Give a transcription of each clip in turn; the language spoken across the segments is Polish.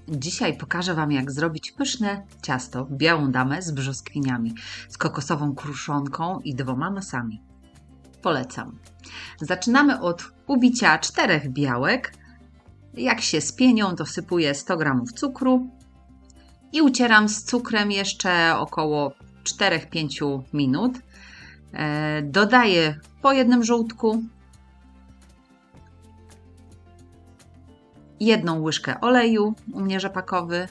Dzisiaj pokażę Wam, jak zrobić pyszne ciasto, białą damę z brzoskwiniami, z kokosową kruszonką i 2 masami. Polecam. Zaczynamy od ubicia 4 białek. Jak się spienią, dosypuję 100 g cukru i ucieram z cukrem jeszcze około 4-5 minut. Dodaję po jednym żółtku, 1 łyżkę oleju, u mnie rzepakowy,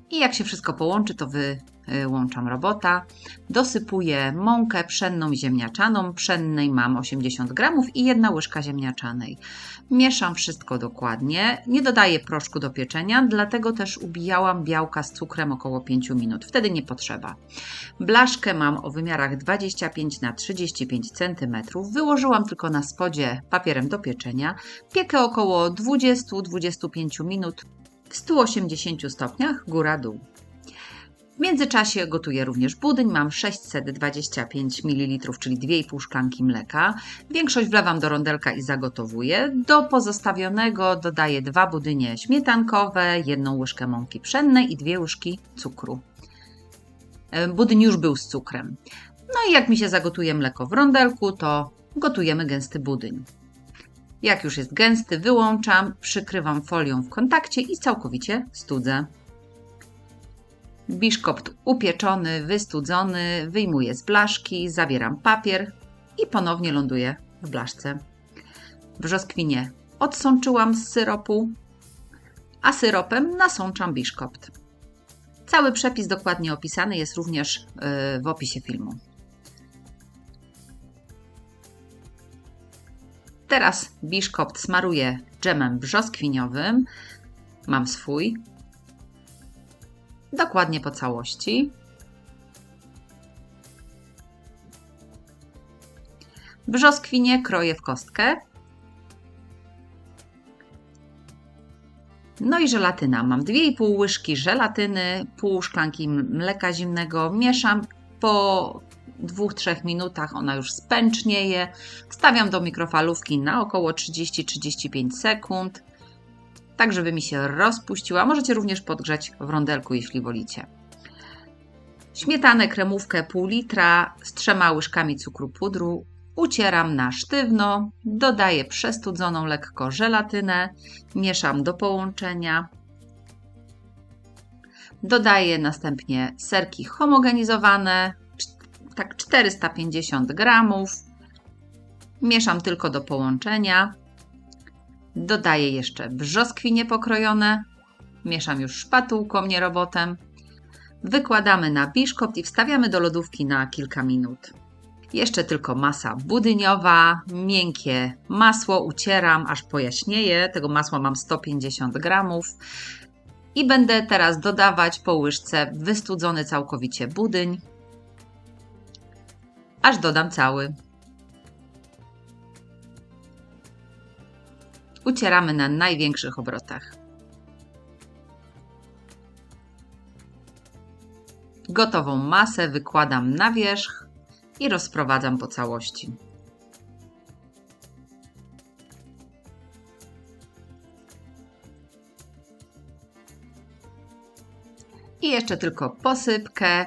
i jak się wszystko połączy, to wyłączam robota. Dosypuję mąkę pszenną i ziemniaczaną. Pszennej mam 80 g i 1 łyżka ziemniaczanej. Mieszam wszystko dokładnie. Nie dodaję proszku do pieczenia, dlatego też ubijałam białka z cukrem około 5 minut. Wtedy nie potrzeba. Blaszkę mam o wymiarach 25 na 35 cm. Wyłożyłam tylko na spodzie papierem do pieczenia. Piekę około 20-25 minut w 180 stopniach góra-dół. W międzyczasie gotuję również budyń. Mam 625 ml, czyli 2,5 szklanki mleka. Większość wlewam do rondelka i zagotowuję. Do pozostawionego dodaję 2 budynie śmietankowe, 1 łyżkę mąki pszennej i 2 łyżki cukru. Budyń już był z cukrem. No i jak mi się zagotuje mleko w rondelku, to gotujemy gęsty budyń. Jak już jest gęsty, wyłączam, przykrywam folią w kontakcie i całkowicie studzę. Biszkopt upieczony, wystudzony, wyjmuję z blaszki, zawieram papier i ponownie ląduje w blaszce. Brzoskwinie odsączyłam z syropu, a syropem nasączam biszkopt. Cały przepis dokładnie opisany jest również w opisie filmu. Teraz biszkopt smaruję dżemem brzoskwiniowym. Mam swój. Dokładnie po całości. Brzoskwinie kroję w kostkę. No i żelatyna. Mam 2,5 łyżki żelatyny, pół szklanki mleka zimnego. Mieszam po 2-3 minutach, ona już spęcznieje. Wstawiam do mikrofalówki na około 30-35 sekund, tak żeby mi się rozpuściła. Możecie również podgrzać w rondelku, jeśli wolicie. Śmietanę, kremówkę pół litra z 3 łyżkami cukru pudru ucieram na sztywno, dodaję przestudzoną lekko żelatynę, mieszam do połączenia. Dodaję następnie serki homogenizowane, tak 450 g. Mieszam tylko do połączenia. Dodaję jeszcze brzoskwinie pokrojone. Mieszam już szpatułką, nie robotem. Wykładamy na biszkopt i wstawiamy do lodówki na kilka minut. Jeszcze tylko masa budyniowa, miękkie masło ucieram, aż pojaśnieje. Tego masła mam 150 g. I będę teraz dodawać po łyżce wystudzony całkowicie budyń, aż dodam cały. Ucieramy na największych obrotach. Gotową masę wykładam na wierzch i rozprowadzam po całości. I jeszcze tylko posypkę.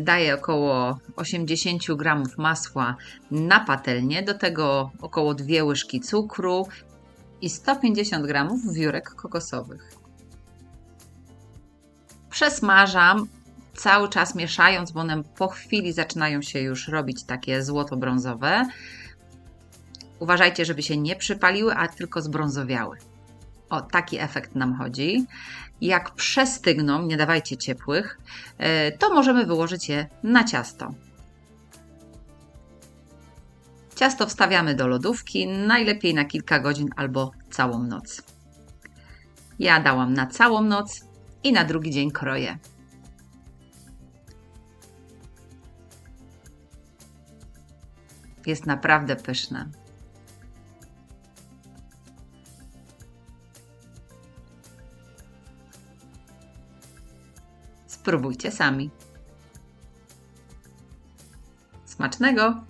Daję około 80 g masła na patelnię, do tego około 2 łyżki cukru i 150 g wiórek kokosowych. Przesmażam, cały czas mieszając, bo one po chwili zaczynają się już robić takie złoto-brązowe. Uważajcie, żeby się nie przypaliły, a tylko zbrązowiały. O taki efekt nam chodzi. Jak przestygną, nie dawajcie ciepłych, to możemy wyłożyć je na ciasto. Ciasto wstawiamy do lodówki, najlepiej na kilka godzin albo całą noc. Ja dałam na całą noc i na drugi dzień kroję. Jest naprawdę pyszne. Spróbujcie sami. Smacznego!